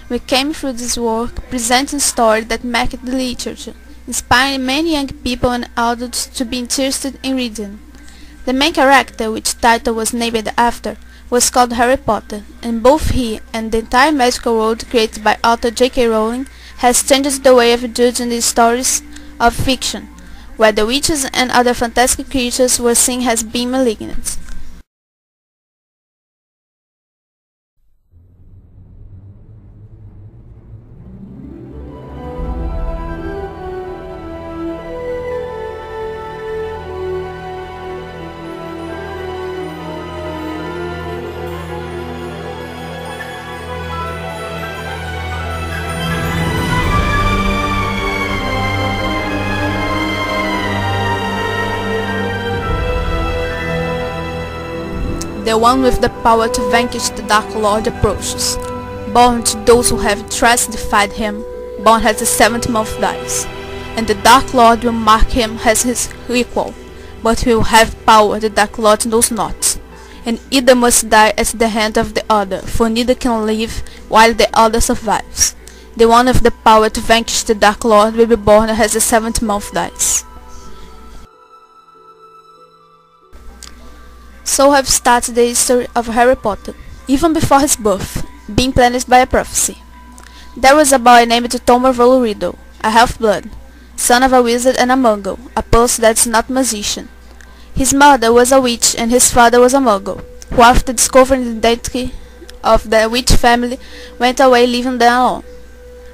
We came through this work presenting stories that make the literature, inspiring many young people and adults to be interested in reading. The main character, which title was named after, was called Harry Potter, and both he and the entire magical world created by author J.K. Rowling has changed the way of judging the stories of fiction, where the witches and other fantastic creatures were seen as being malignant. The one with the power to vanquish the Dark Lord approaches. Born to those who have thrice defied him, born has the 7th dice, and the Dark Lord will mark him as his equal, but he will have power the Dark Lord knows not, and either must die at the hand of the other, for neither can live while the other survives. The one with the power to vanquish the Dark Lord will be born as the 7th dice. So have started the history of Harry Potter, even before his birth, being planned by a prophecy. There was a boy named Tom Marvolo Riddle, a half-blood, son of a wizard and a muggle, a person that's not a magician. His mother was a witch and his father was a muggle, who after discovering the identity of the witch family went away leaving them alone.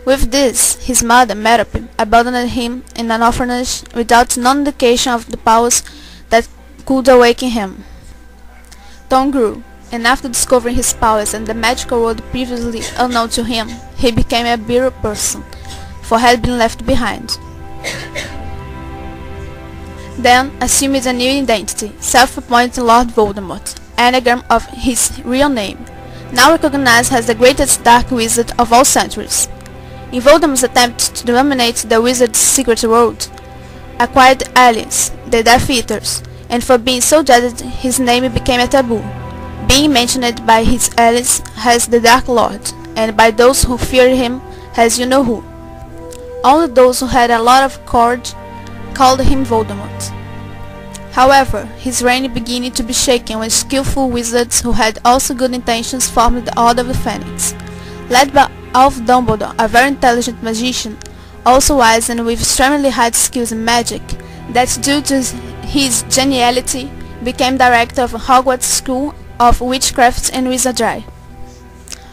With this, his mother, Merope, abandoned him in an orphanage without no indication of the powers that could awaken him. Tom grew, and after discovering his powers and the magical world previously unknown to him, he became a better person, for he had been left behind. Then assumed a new identity, self-appointed Lord Voldemort, anagram of his real name, now recognized as the greatest dark wizard of all centuries. In Voldemort's attempt to dominate the wizard's secret world, acquired aliens, the Death Eaters, and for being so dreaded his name became a taboo, being mentioned by his allies as the Dark Lord, and by those who feared him as you-know-who. Only those who had a lot of courage called him Voldemort. However, his reign began to be shaken when skillful wizards who had also good intentions formed the Order of the Phoenix. Led by Albus Dumbledore, a very intelligent magician, also wise and with extremely high skills in magic, that due to his geniality became director of Hogwarts School of Witchcraft and Wizardry.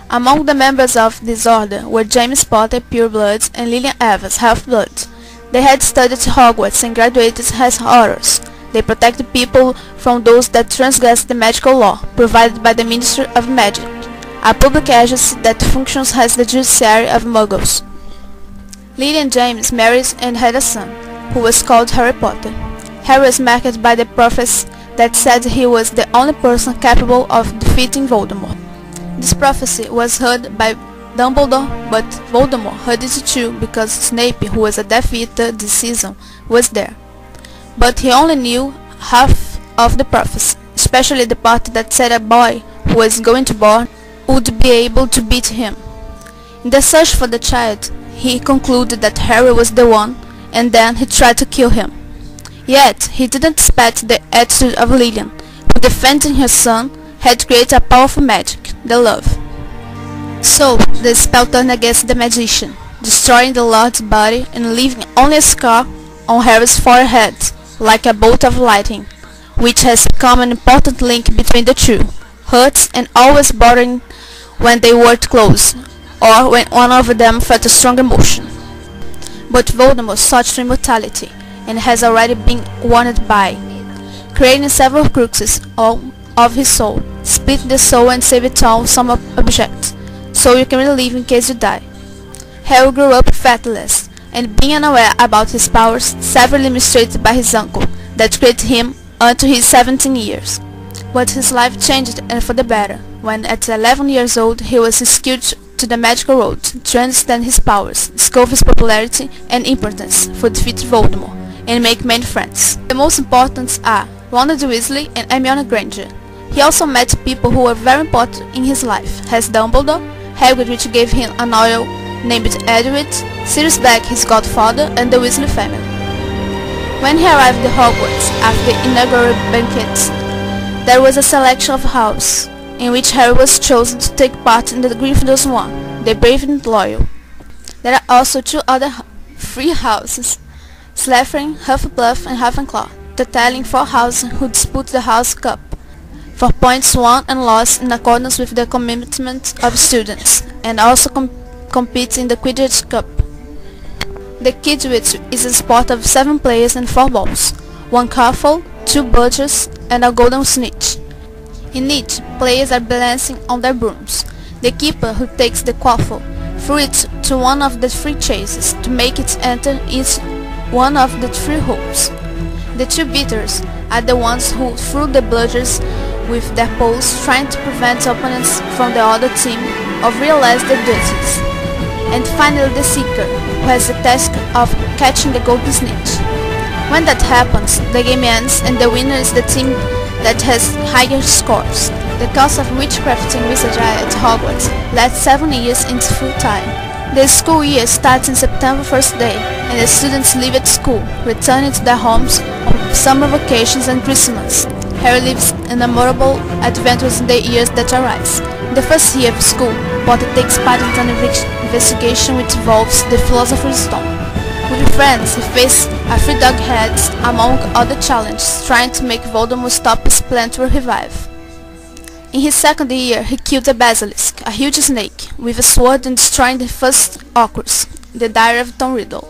Among the members of this order were James Potter, pureblood, and Lilian Evans, half-blood. They had studied Hogwarts and graduated as Aurors. They protected people from those that transgressed the magical law provided by the Ministry of Magic, a public agency that functions as the judiciary of Muggles. Lily and James married and had a son, who was called Harry Potter. Harry was marked by the prophecy that said he was the only person capable of defeating Voldemort. This prophecy was heard by Dumbledore, but Voldemort heard it too because Snape, who was a Death Eater this season, was there. But he only knew half of the prophecy, especially the part that said a boy who was going to born would be able to beat him. In the search for the child, he concluded that Harry was the one, and then he tried to kill him. Yet, he didn't expect the attitude of Lilian, who defending her son had created a powerful magic, the love. So, the spell turned against the magician, destroying the Lord's body and leaving only a scar on Harry's forehead, like a bolt of lightning, which has become an important link between the two, hurts and always bothering when they were close, or when one of them felt a strong emotion. But Voldemort sought to immortality, and has already been warned by creating several cruxes of his soul, split the soul and save it all some object, so you can relive in case you die. Harry grew up faithless, and being unaware about his powers, severely mistreated by his uncle, that created him until his 17 years. But his life changed and for the better, when at 11 years old he was skilled to the magical world, to understand his powers, discover his popularity and importance for defeat Voldemort, and make many friends. The most important are Ronald Weasley and Hermione Granger. He also met people who were very important in his life, as Dumbledore, Hagrid gave him an owl named Edward, Sirius Black his godfather, and the Weasley family. When he arrived at Hogwarts after the inaugural banquet, there was a selection of houses, in which Harry was chosen to take part in the Gryffindor's one, the Brave and Loyal. There are also two other free houses, Slytherin, Hufflepuff, and Ravenclaw, totaling 4 houses who dispute the House Cup, for points won and lost in accordance with the commitment of students, and also compete in the Quidditch Cup. The Quidditch is a sport of 7 players and 4 balls, 1 quaffle, 2 bludgers, and a golden snitch. In each, players are balancing on their brooms. The keeper who takes the quaffle throws it to one of the 3 chases to make it enter each one of the 3 holes. The 2 beaters are the ones who throw the bludgers with their poles, trying to prevent opponents from the other team of realizing their duties. And finally the Seeker, who has the task of catching the golden snitch. When that happens, the game ends and the winner is the team that has higher scores. The course of witchcraft and wizardry at Hogwarts lasts 7 years into full time. The school year starts on September 1st day, and the students leave at school, returning to their homes on summer vacations and Christmas. Harry lives in memorable adventures in the years that arise. In the first year of school, Potter takes part in an investigation which involves the Philosopher's Stone. With friends, he faces a 3 dog heads among other challenges, trying to make Voldemort stop his plan to revive. In his second year, he killed a basilisk, a huge snake, with a sword and destroying the first Horcrux, the Diary of Tom Riddle.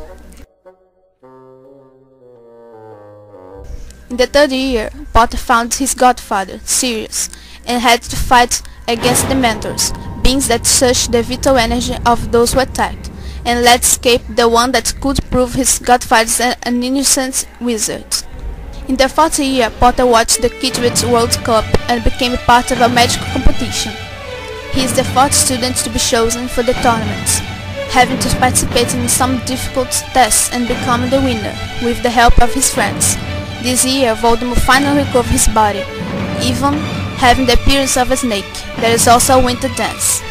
In the third year, Potter found his godfather, Sirius, and had to fight against the Mentors, beings that search the vital energy of those who attacked, and let escape the one that could prove his godfather an innocent wizard. In the fourth year, Potter watched the Quidditch World Cup and became part of a magical competition. He is the 4th student to be chosen for the tournament, having to participate in some difficult tests and becoming the winner, with the help of his friends. This year, Voldemort finally recovered his body, even having the appearance of a snake. There is also a winter dance.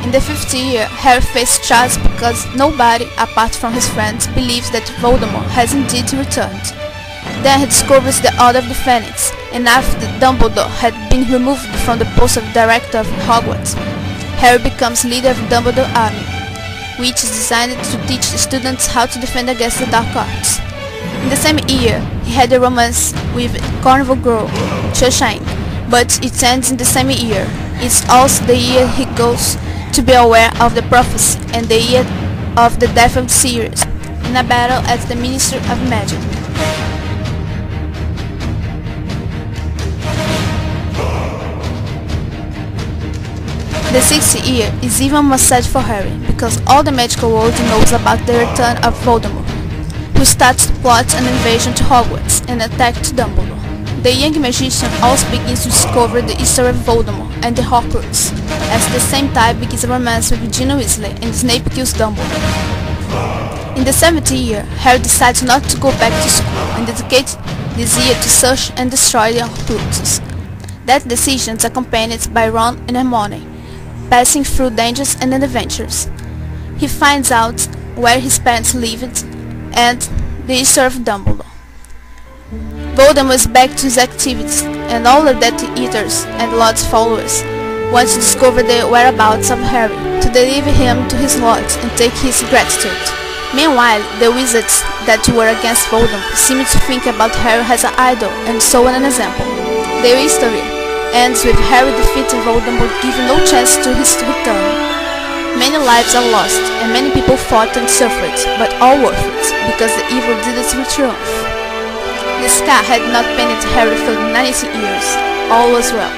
In the 5th year, Harry faced Charles because nobody, apart from his friends, believes that Voldemort has indeed returned. Then he discovers the Order of the Phoenix, and after Dumbledore had been removed from the post of Director of Hogwarts, Harry becomes leader of Dumbledore's army, which is designed to teach students how to defend against the dark arts. In the same year, he had a romance with Carnival Girl, Cho Chang, but it ends in the same year. It's also the year he goes to be aware of the prophecy and the year of the death of Sirius, in a battle at the Ministry of Magic. The 6th year is even more sad for Harry, because all the magical world knows about the return of Voldemort, who starts to plot an invasion to Hogwarts and attack Dumbledore. The young magician also begins to discover the history of Voldemort and the Horcrux. At the same time begins a romance with Gina Weasley, and Snape kills Dumbledore. In the 7th year, Harry decides not to go back to school and dedicate this year to search and destroy the Horcruxes. That decision is accompanied by Ron and Hermione, passing through dangers and adventures. He finds out where his parents lived and the history of Dumbledore. Voldemort is back to his activities, and all the Death Eaters and Lord's followers want to discover the whereabouts of Harry, to deliver him to his lords and take his gratitude. Meanwhile, the wizards that were against Voldemort seem to think about Harry as an idol and so on an example. Their history ends with Harry defeating Voldemort, giving no chance to his return. Many lives are lost, and many people fought and suffered, but all worth it, because the evil didn't triumph. The scar had not pained Harry for 90 years. All was well.